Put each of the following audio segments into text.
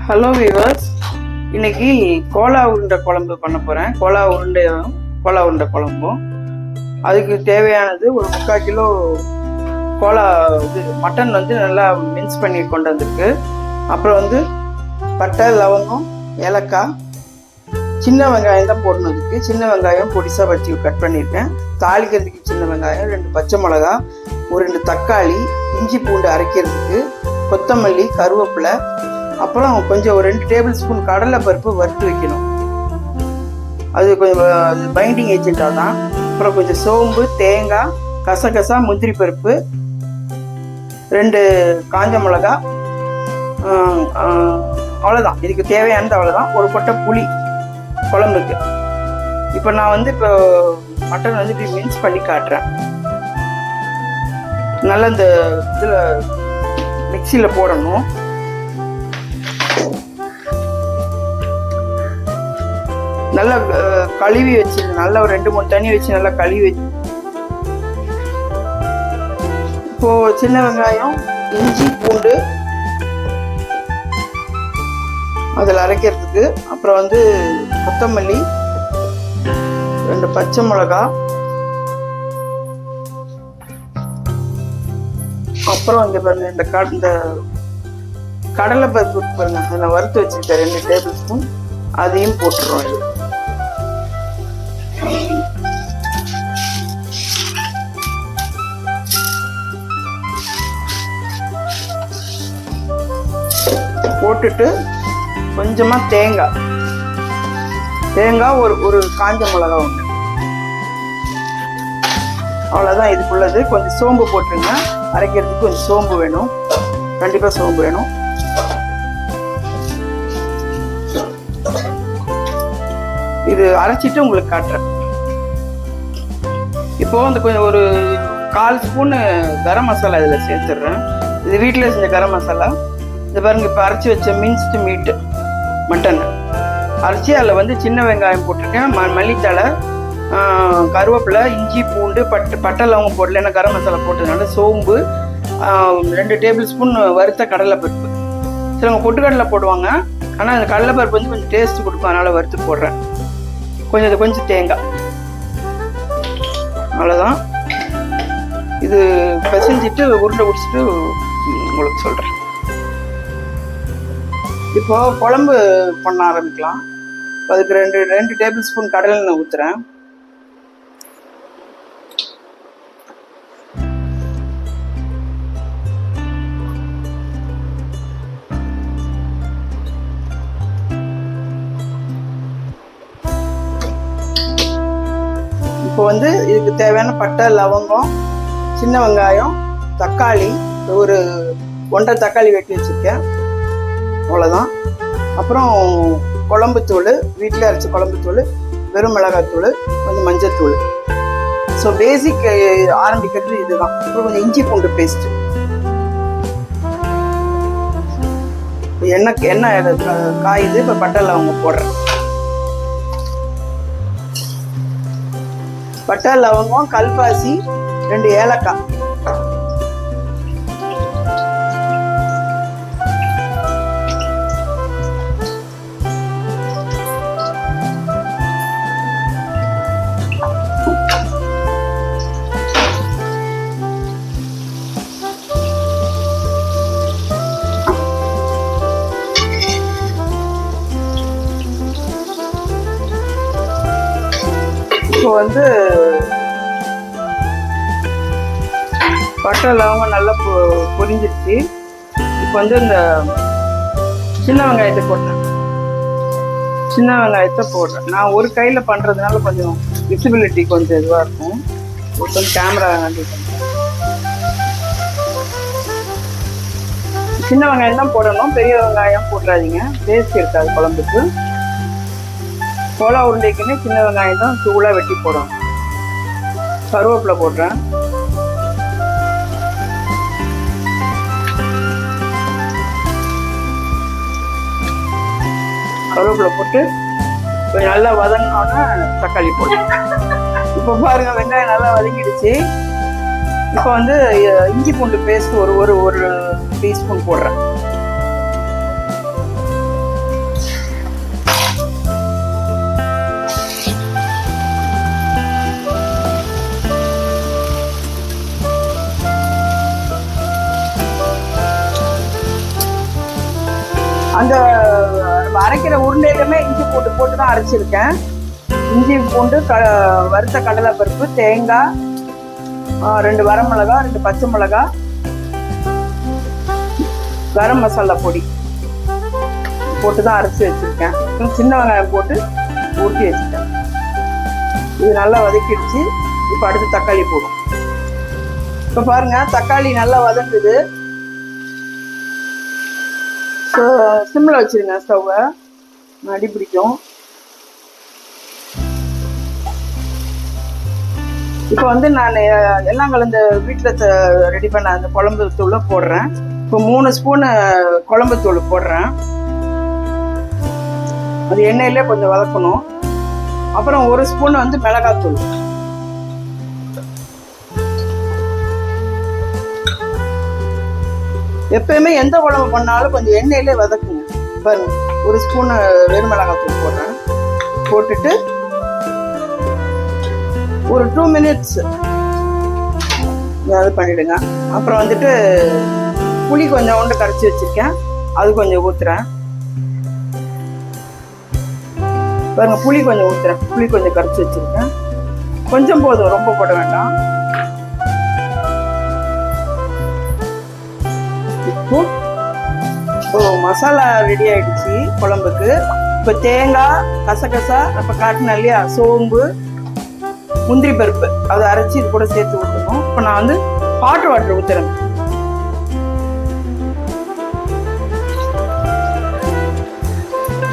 Hello viewers, இன்னைக்கு Cola உருண்டை குழம்பு பண்ண போகிறேன். கோலா உருண்டை குழம்பும் அதுக்கு தேவையானது ஒரு 3/4 கிலோ கோலா மட்டன் நல்லா மின்ஸ் பண்ணி கொண்டு வந்திருக்கு. அப்புறம் பட்டை, லவங்கம், ஏலக்காய், சின்ன வெங்காயம் தான் போடணுதுக்கு. சின்ன வெங்காயம் பொடிசாக வச்சு கட் பண்ணியிருக்கேன். தாளிக்கிறதுக்கு சின்ன வெங்காயம், 2 பச்சை மிளகா, ஒரு 2 தக்காளி, இஞ்சி பூண்டு அரைக்கிறதுக்கு, கொத்தமல்லி, கருவேப்பிலை, அப்புறம் கொஞ்சம் ஒரு 2 டேபிள் ஸ்பூன் கடலை பருப்பு வறுத்து வைக்கணும். அது கொஞ்சம் பைண்டிங் ஏஜென்ட்டாக தான். அப்புறம் கொஞ்சம் சோம்பு, தேங்காய், கசகசா, முந்திரி பருப்பு, 2 காஞ்ச மிளகா, அவ்வளோதான். இதுக்கு தேவையானது அவ்வளோதான். ஒரு கொட்டை புளி குழம்புக்கு. இப்போ நான் இப்போ மட்டன் இப்படி மின்ஸ் பண்ணி காட்டுறேன். நல்லா இந்த இதில் மிக்சியில் போடணும். நல்லா கழுவி வச்சு, நல்லா ஒரு 2-3 தண்ணி வச்சு நல்லா கழுவி வச்சு, இப்போ சின்ன வெங்காயம், இஞ்சி பூண்டு அதில் அரைக்கிறதுக்கு, அப்புறம் கொத்தமல்லி, 2 பச்சை மிளகா, அப்புறம் பாருங்க இந்த கடலை பருப்பு பாருங்க, அதில் வறுத்து வச்சுருக்கேன் 2 டேபிள் ஸ்பூன், அதையும் போட்டுருவோம். இது போட்டுட்டு கொஞ்சமாக தேங்காய் ஒரு காஞ்ச மிளகா ஒன்று, அவ்வளோதான் இதுக்குள்ளது. கொஞ்சம் சோம்பு போட்டுருங்க. அரைக்கிறதுக்கு கொஞ்சம் சோம்பு வேணும், கண்டிப்பாக சோம்பு வேணும். இது அரைச்சிட்டு உங்களுக்கு காட்டுறேன். இப்போ கொஞ்சம் ஒரு 1/4 ஸ்பூன் கரம் மசாலா இதில் சேர்த்துடுறேன். இது வீட்டில் செஞ்ச கரம் மசாலா. இது பாருங்க, இப்போ அரைச்சி வச்ச மின்ஸ்டு மீட்டு மட்டன் அரைச்சி அதில் சின்ன வெங்காயம் போட்டிருக்கேன், மல்லித்தழை, கருவேப்பிலை, இஞ்சி பூண்டு, பட்டை லவங்கம் போடல, ஏன்னா கரம் மசாலா போட்டதுனால, சோம்பு, 2 டேபிள் ஸ்பூன் வறுத்த கடலை பருப்பு. சிலவங்க பொட்டுக்கடலை போடுவாங்க, ஆனால் அந்த கடலை பருப்பு கொஞ்சம் டேஸ்ட் கொடுக்கும், அதனால் வறுத்து போடுறேன். கொஞ்சம் தேங்காய், அவ்வளோதான். இது பிசைஞ்சிட்டு உருண்டை பிடிச்சிட்டு உங்களுக்கு சொல்கிறேன். இப்போ குழம்பு பண்ண ஆரம்பிக்கலாம். அதுக்கு 2 டேபிள் ஸ்பூன் கடலை எண்ணெய் ஊற்றுறேன். இப்போ இதுக்கு தேவையான பட்டை, லவங்கம், சின்ன வெங்காயம், தக்காளி, ஒரு 1.5 தக்காளி வெட்டி வச்சுருக்கேன், அவ்வளோதான். அப்புறம் குழம்புத்தூள், வீட்டில் அரைச்ச குழம்புத்தூள், வெறும் மிளகாத்தூள், கொஞ்சம் மஞ்சத்தூள். ஸோ பேசிக் ஆரம்பிக்கிறது இதுதான். அப்புறம் கொஞ்சம் இஞ்சி பூண்டு பேஸ்ட்டு. எண்ணெய் காயுது. இப்போ பட்டை லவங்கம் போடுறேன். பட்டை லவங்கம், கல்பாசி, 2 ஏலக்காய், இப்போ பட்டை லவங்கம் நல்லா பொரிஞ்சிருச்சு. இப்போ இந்த சின்ன வெங்காயத்தை போடுறேன். நான் ஒரு கையில் பண்ணுறதுனால கொஞ்சம் விசிபிலிட்டி கொஞ்சம் இதுவாக இருக்கும். கொஞ்சம் கேமரா ஹேண்டில் பண்ணுறேன். சின்ன வெங்காயம் தான் போடணும், பெரிய வெங்காயம் போட்டுறாதீங்க, டேஸ்ட் இருக்காது குழம்புக்கு. கோலா உருண்டைக்குன்னு சின்ன வெங்காயம் தான் தூளாக வெட்டி போடணும். கருவேப்பிலை போடுறேன். கருவேப்பிலை போட்டு கொஞ்சம் நல்லா வதங்கினோன்னா தக்காளி போடுறேன். இப்போ பாருங்க, வெங்காயம் நல்லா வதங்கிடுச்சு. இப்போ இஞ்சி பூண்டு பேஸ்ட் ஒரு டீஸ்பூன் போடுறேன். அந்த நம்ம அரைக்கிற உருண்டையிலுமே இஞ்சி பூண்டு போட்டு தான் அரைச்சிருக்கேன். இஞ்சி பூண்டு வறுத்த கடலை பருப்பு, தேங்காய், 2 வரமிளகா, 2 பச்சை மிளகா, கரம் மசாலா பொடி போட்டு தான் அரைச்சி வச்சிருக்கேன். சின்ன வெங்காயம் போட்டு ஊற்றி வச்சுட்டேன். இது நல்லா வதக்கிடுச்சு. இப்போ அடுத்து தக்காளி போடும். இப்போ பாருங்க, தக்காளி நல்லா வதங்குது. சிம்மில் வச்சிருங்க ஸ்டவ்வை, அடி பிடிக்கும். இப்போ வந்து நான் எல்லாம் கலந்த வீட்டில் ரெடி பண்ண அந்த குழம்பு தூளை போடுறேன். இப்போ 3 ஸ்பூனு குழம்பு தூள் போடுறேன். அது எண்ணெயிலே கொஞ்சம் வதக்கணும். அப்புறம் 1 ஸ்பூன் வந்து மிளகாத்தூள். எப்பயுமே எந்த குழம்பு பண்ணாலும் கொஞ்சம் எண்ணெயிலே வதக்குங்க. பாருங்க, 1 ஸ்பூன் வெறும் மிளகாத்தூள் போடுறேன். போட்டுட்டு ஒரு 2 மினிட்ஸ் அது பண்ணிடுங்க. அப்புறம் வந்துட்டு புளி கொஞ்சம் உண்டு கரைச்சி வச்சிருக்கேன், அது கொஞ்சம் ஊத்துறேன். பாருங்க, புளி கொஞ்சம் ஊத்துறேன். புளி கொஞ்சம் கரைச்சி வச்சிருக்கேன். கொஞ்சம் போதும், ரொம்ப போட வேண்டாம். இப்போ மசாலா ரெடி ஆயிடுச்சு குழம்புக்கு. இப்போ தேங்காய், கசகசா, இப்போ காட்டின இல்லையா, சோம்பு, முந்திரி பருப்பு, அதை அரைச்சி இது கூட சேர்த்து ஊற்றணும். இப்போ நான் வந்து ஹாட் வாட்டர் ஊற்றுறேன்.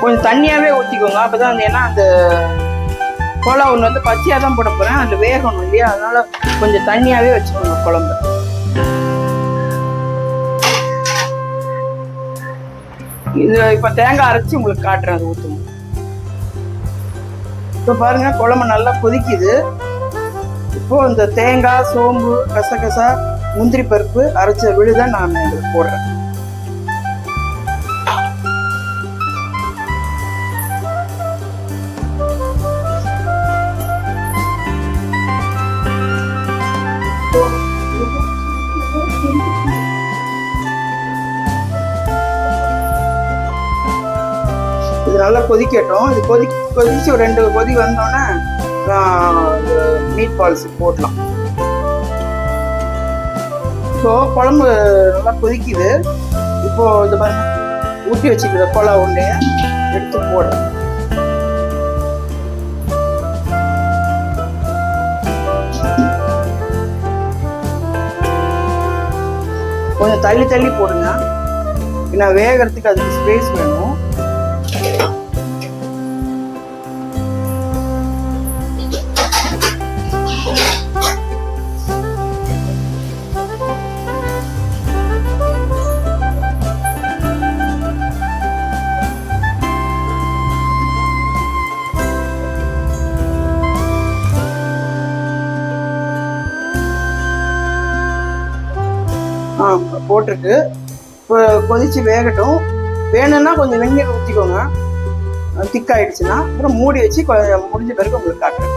கொஞ்சம் தண்ணியாகவே ஊற்றிக்கோங்க. அப்போ தான் வந்து, ஏன்னா அந்த கோலா ஒன்று வந்து பச்சையாக தான் போட போகிறேன், அதில் வேகணும் இல்லையா, அதனால கொஞ்சம் தண்ணியாகவே வச்சுக்கோங்க குழம்பு. இது இப்போ தேங்காய் அரைச்சி உங்களுக்கு காட்டுறேன், அது ஊற்றணும். இப்போ பாருங்க, குழம்பு நல்லா கொதிக்குது. இப்போ இந்த தேங்காய், சோம்பு, கசகசா, முந்திரி பருப்பு அரைச்ச விழுத நான் போடுறேன். இது நல்லா கொதிக்கட்டும். இது கொதிச்சு ஒரு 2 கொதி வந்தோடனே மீட் பால்ஸ் போடலாம். இப்போ குழம்பு நல்லா கொதிக்குது. இப்போ இது மாதிரி ஊற்றி வச்சுக்கிற கோலா உருண்டைய எடுத்து போடுறேன். கொஞ்சம் தள்ளி தள்ளி போடுங்க, ஏன்னா வேகிறதுக்கு அதுக்கு ஸ்பேஸ் வேணும். போட்டிருக்கு. இப்போ கொதிச்சு வேகட்டும். வேணும்னா கொஞ்சம் வெந்நீர் ஊற்றிக்கோங்க, திக்காயிடுச்சுன்னா. அப்புறம் மூடி வச்சு முடிஞ்ச பிறகு உங்களுக்கு காட்டுறேன்.